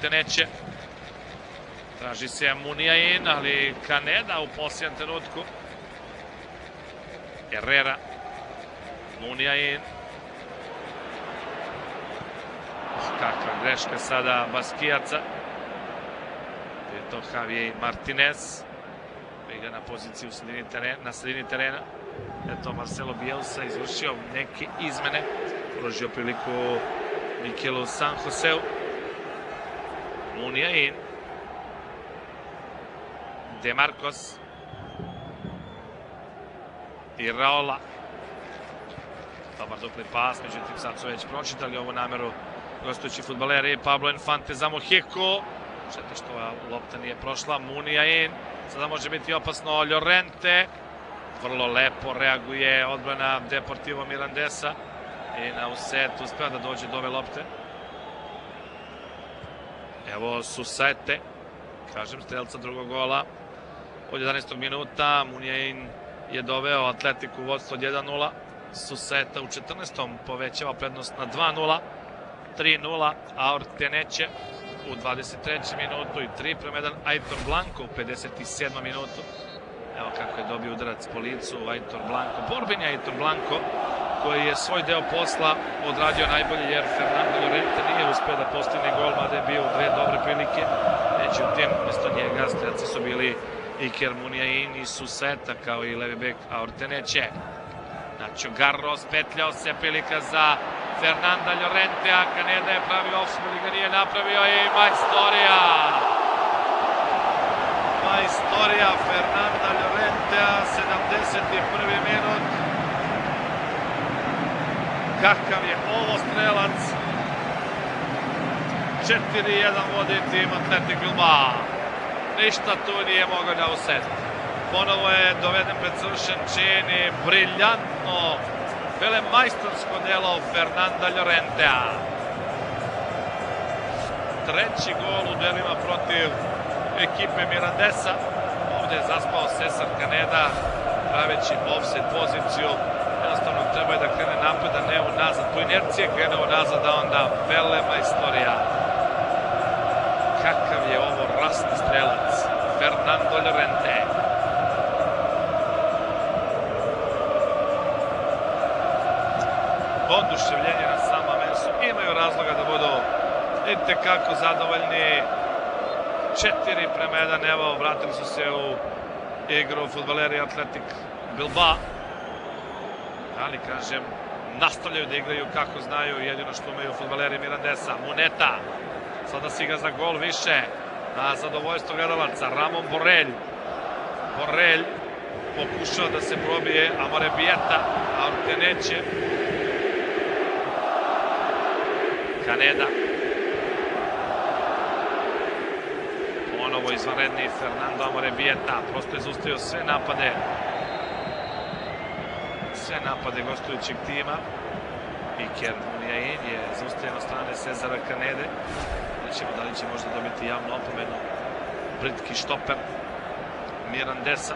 Orteneće. Traži se Muniain, ali Kaneda u posljednjem trenutku. Herrera. Muniain. Kakva greška sada Baskijaca. Je to Javier Martinez. Igra na poziciju na sredini terena. Eto, Marcelo Bielsa izvršio neke izmene. Pružio priliku Mikelu San Joseu. Muniain. De Marcos. I Raola. Dobar dupli pas, međutim sad su već pročitali ovu nameru gostujući fudbaleri. Pablo Infante za Mojiku. Šteta što lopta nije prošla. Muniain. Sada može biti opasno. Llorente. Vrlo lepo reaguje odbrana Deportivo Mirandesa. I na uset uspeva da dođe do ove lopte. Evo Susete. Kažem, strelca drugog gola. Od 11. minuta Muniain je doveo Atletiku u vodstvo 1-0. Suseta u 14. povećava prednost na 2-0. 3-0, a Orteneće u 23. minutu i 3-1 Aitor Blanco u 57. minutu. Evo kako je dobio udarac po licu Aitor Blanco. Borbeni Aitor Blanco koji je svoj deo posla odradio najbolje jer Fernando Llorente nije uspeo da postigne gol, mada je bio u dve dobre prilike. Međutim, umjesto njega strelci su bili Iker Muniain i Suseta kao i levi bek Orteneće. Nacho Garros, petljao se, prilika za Fernanda Llorentea. Kaneda je pravio offside, ali ga nije napravio i majstorija. Majstorija Fernanda Llorentea, 71. minut. Kakav je ovo strelac. 4-1 vodi tim Atletik Bilbao. Ništa tu nije mogao da useti. Ponovo je doveden pred svršen čin i briljantno, velemajstorsko delo Fernanda Llorentea. Treći gol u delima protiv ekipe Mirandesa. Ovdje je zaspao Cesar Kaneda, praveći offside poziciju. Jednostavno treba je da krene napred, a ne unazad. Tu inercije krene unazad, a onda velemajstorija. Kakav je ovo rasni strelac, Fernando Llorente. Oduševljenje na samom mestu. Imaju razloga da budu itekako zadovoljni. 4-1, evo, vratili su se u igru fudbaleri Atletik Bilbao. Ali, kažem, nastavljaju da igraju kako znaju, jedino što umeju fudbaleri Mirandesa. Muneta, sada si ga za gol više, na zadovoljstvo gledalaca. Ramon Borrell. Borrell pokušao da se probije Amorebieta, a Orteneće. Kaneda. Ponovo izvanredni Fernando Amorebieta. Prosto je zaustavio sve napade. Sve napade gostujućeg tima. Iker Muniain je zaustavljen od strane Cesara Kanede. Da li će možda dobiti javnu opomenu britki štoper Mirandesa.